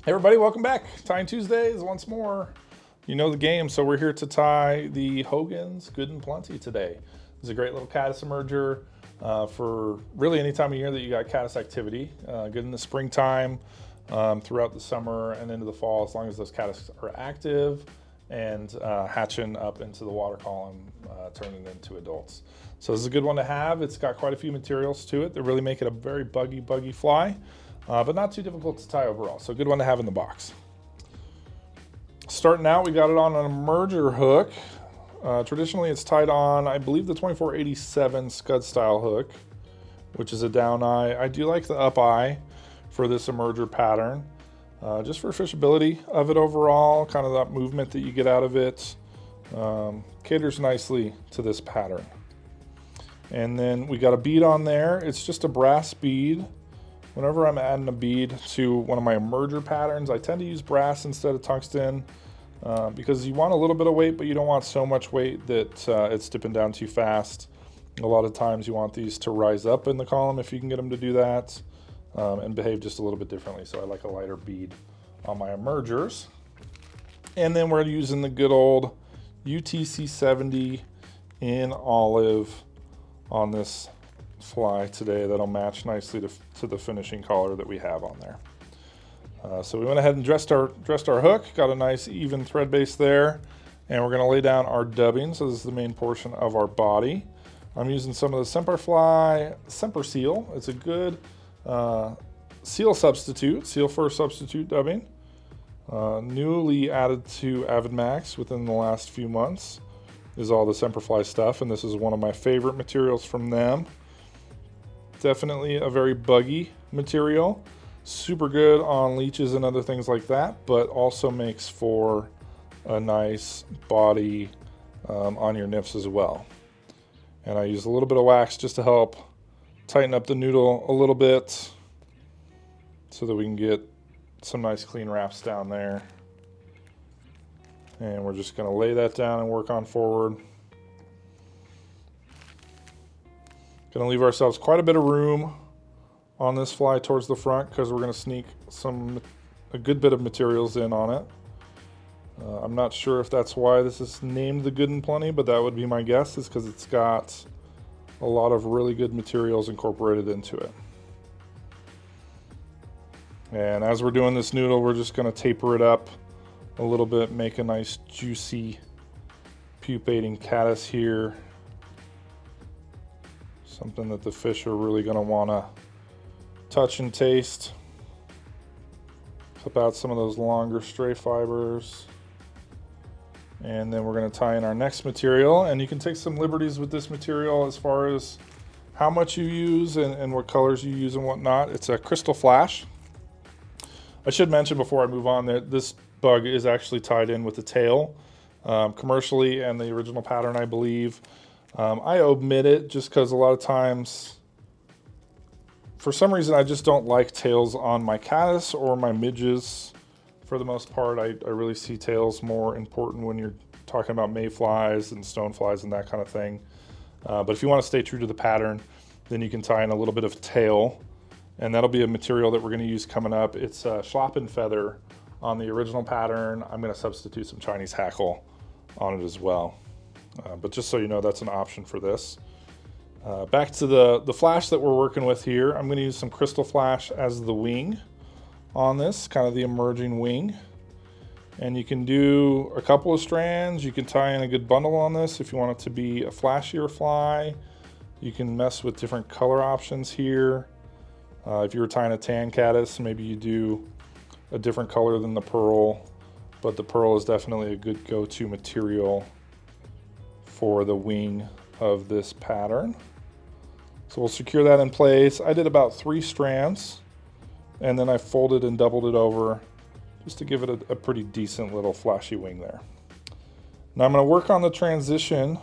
Hey everybody, welcome back. Tying Tuesdays once more. You know the game, so we're here to tie the Hogan's Good and Plenty today. This is a great little caddis emerger for really any time of year that you got caddis activity. Good in the springtime, throughout the summer and into the fall, as long as those caddis are active and hatching up into the water column, turning into adults. So this is a good one to have. It's got quite a few materials to it that really make it a very buggy fly. But not too difficult to tie overall, so a good one to have in the box. Starting out, we got it on an emerger hook. Traditionally, it's tied on, I believe, the 2487 scud style hook, which is a down eye. I do like the up eye for this emerger pattern, just for fishability of it overall, kind of that movement that you get out of it. Caters nicely to this pattern. And then we got a bead on there. It's just a brass bead. Whenever I'm adding a bead to one of my emerger patterns, I tend to use brass instead of tungsten because you want a little bit of weight, but you don't want so much weight that it's dipping down too fast. A lot of times you want these to rise up in the column if you can get them to do that and behave just a little bit differently. So I like a lighter bead on my emergers. And then we're using the good old UTC 70 in olive on this fly today. That'll match nicely to the finishing collar that we have on there. So we went ahead and dressed our hook, got a nice even thread base there, and we're going to lay down our dubbing. So this is the main portion of our body. I'm using some of the Simi-Seal. It's a good seal substitute, seal first substitute dubbing. Newly added to AvidMax within the last few months is all the Semperfli stuff, and this is one of my favorite materials from them. Definitely a very buggy material, super good on leeches and other things like that, but also makes for a nice body on your nymphs as well. And I use a little bit of wax just to help tighten up the noodle a little bit so that we can get some nice clean wraps down there. And we're just going to lay that down and work on forward. Going to leave ourselves quite a bit of room on this fly towards the front because we're going to sneak a good bit of materials in on it. I'm not sure if that's why this is named the Good and Plenty, but that would be my guess, is because it's got a lot of really good materials incorporated into it. And as we're doing this noodle, we're just going to taper it up a little bit, make a nice juicy pupating caddis here. Something that the fish are really going to want to touch and taste. Clip out some of those longer stray fibers. And then we're going to tie in our next material. And you can take some liberties with this material as far as how much you use and what colors you use and whatnot. It's a Krystal Flash. I should mention before I move on that this bug is actually tied in with the tail commercially and the original pattern, I believe. I omit it just because a lot of times, for some reason, I just don't like tails on my caddis or my midges. For the most part, I really see tails more important when you're talking about mayflies and stoneflies and that kind of thing. But if you want to stay true to the pattern, then you can tie in a little bit of tail, and that'll be a material that we're going to use coming up. It's a Schlappen feather on the original pattern. I'm going to substitute some Chinese hackle on it as well. But just so you know, that's an option for this. Back to the flash that we're working with here. I'm going to use some Krystal Flash as the wing on this, kind of the emerging wing. And you can do a couple of strands. You can tie in a good bundle on this if you want it to be a flashier fly. You can mess with different color options here. If you were tying a tan caddis, maybe you do a different color than the pearl, but the pearl is definitely a good go-to material for the wing of this pattern. So we'll secure that in place. I did about 3 strands, and then I folded and doubled it over just to give it a pretty decent little flashy wing there. Now I'm going to work on the transition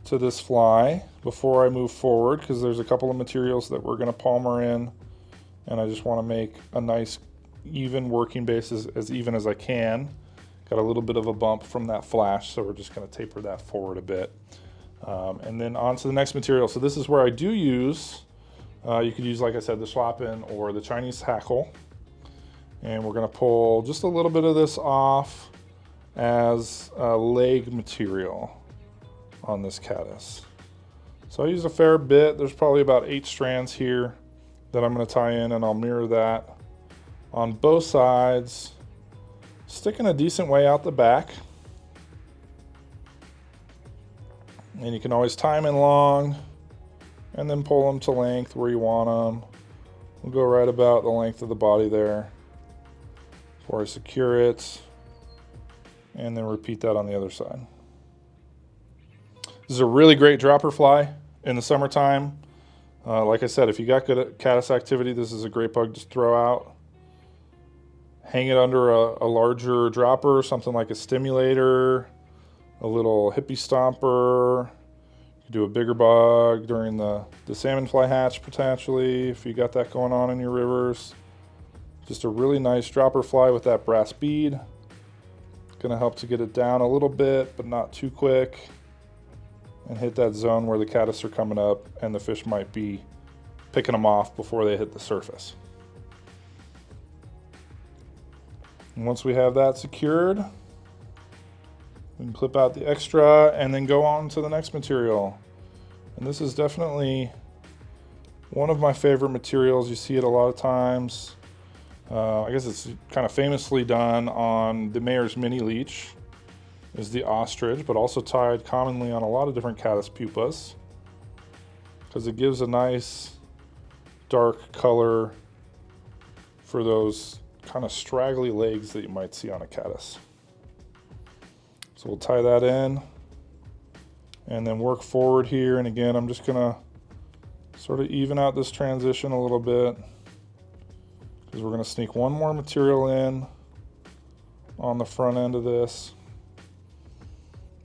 to this fly before I move forward, because there's a couple of materials that we're going to palmer in, and I just want to make a nice even working base, as even as I can. Got a little bit of a bump from that flash, so we're just going to taper that forward a bit. And then on to the next material. So this is where I do use, you could use, like I said, the Schlappen or the Chinese hackle. And we're going to pull just a little bit of this off as leg material on this caddis. So I used a fair bit. There's probably about 8 strands here that I'm going to tie in, and I'll mirror that on both sides, sticking a decent way out the back. And you can always tie them in long and then pull them to length where you want them. We'll go right about the length of the body there before I secure it, and then repeat that on the other side. This is a really great dropper fly in the summertime. Like I said, if you got good at caddis activity, this is a great bug to throw out. Hang it under a larger dropper, something like a stimulator, a little hippie stomper. You could do a bigger bug during the salmon fly hatch potentially, if you got that going on in your rivers. Just a really nice dropper fly with that brass bead. Gonna help to get it down a little bit, but not too quick, and hit that zone where the caddis are coming up and the fish might be picking them off before they hit the surface. And once we have that secured, we can clip out the extra and then go on to the next material. And this is definitely one of my favorite materials. You see it a lot of times. I guess it's kind of famously done on the Mayor's mini leech, is the ostrich, but also tied commonly on a lot of different caddis pupas, because it gives a nice dark color for those kind of straggly legs that you might see on a caddis. So we'll tie that in and then work forward here. And again, I'm just gonna sort of even out this transition a little bit, because we're gonna sneak one more material in on the front end of this.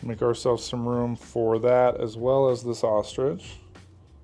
Make ourselves some room for that as well as this ostrich.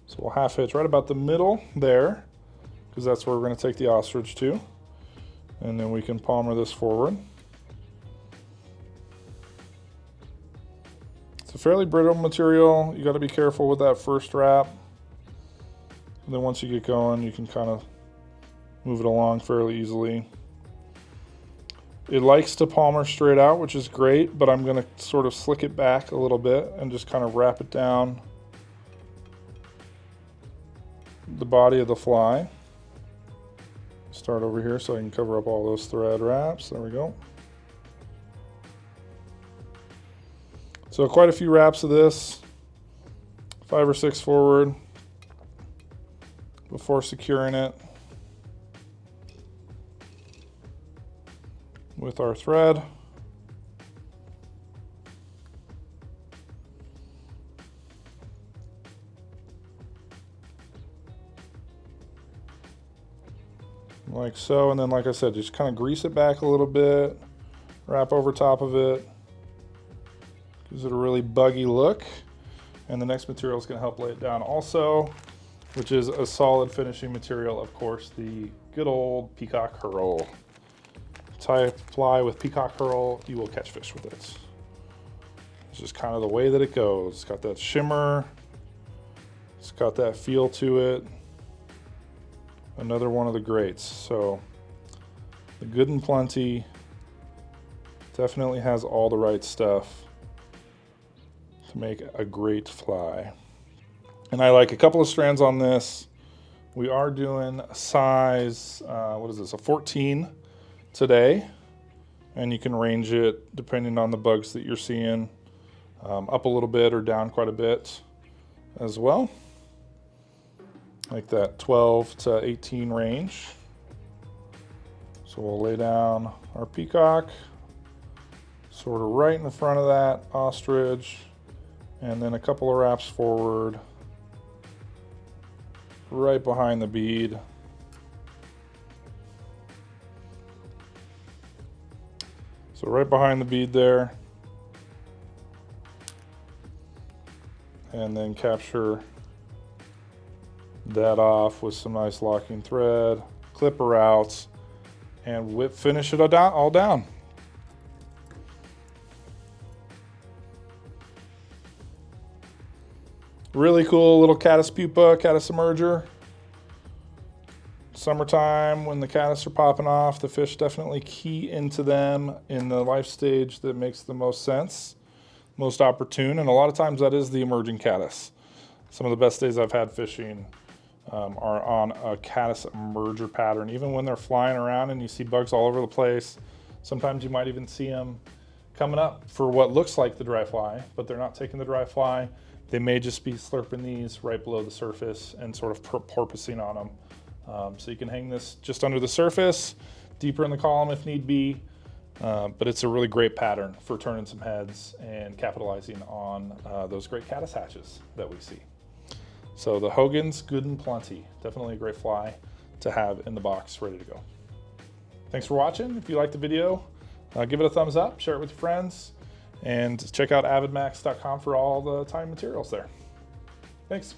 So we'll half hitch right about the middle there, because that's where we're going to take the ostrich to. And then we can palmer this forward. It's a fairly brittle material. You got to be careful with that first wrap. And then once you get going, you can kind of move it along fairly easily. It likes to palmer straight out, which is great, but I'm going to sort of slick it back a little bit and just kind of wrap it down the body of the fly. Start over here so I can cover up all those thread wraps. There we go. So quite a few wraps of this, 5 or 6 forward before securing it with our thread. Like so, and then like I said, just kind of grease it back a little bit, wrap over top of it, gives it a really buggy look. And the next material is going to help lay it down also, which is a solid finishing material, of course, the good old Peacock Herl. Tie a fly with Peacock Herl, you will catch fish with it. It's just kind of the way that it goes. It's got that shimmer, it's got that feel to it. Another one of the greats. So the Good and Plenty definitely has all the right stuff to make a great fly. And I like a couple of strands on this. We are doing a size, what is this, a 14 today. And you can range it depending on the bugs that you're seeing, up a little bit or down quite a bit as well. Like that 12 to 18 range. So we'll lay down our peacock sort of right in the front of that ostrich, and then a couple of wraps forward right behind the bead. So right behind the bead there, and then capture that off with some nice locking thread, clip her out, and finish it all down. Really cool little caddis pupa, caddis emerger. Summertime, when the caddis are popping off, the fish definitely key into them in the life stage that makes the most sense, most opportune, and a lot of times that is the emerging caddis. Some of the best days I've had fishing are on a caddis emerger pattern. Even when they're flying around and you see bugs all over the place, sometimes you might even see them coming up for what looks like the dry fly, but they're not taking the dry fly. They may just be slurping these right below the surface and sort of porpoising on them. So you can hang this just under the surface, deeper in the column if need be, but it's a really great pattern for turning some heads and capitalizing on those great caddis hatches that we see. So the Hogan's good and plenty. Definitely a great fly to have in the box ready to go. Thanks for watching. If you liked the video, give it a thumbs up, share it with your friends, and check out avidmax.com for all the time materials there. Thanks.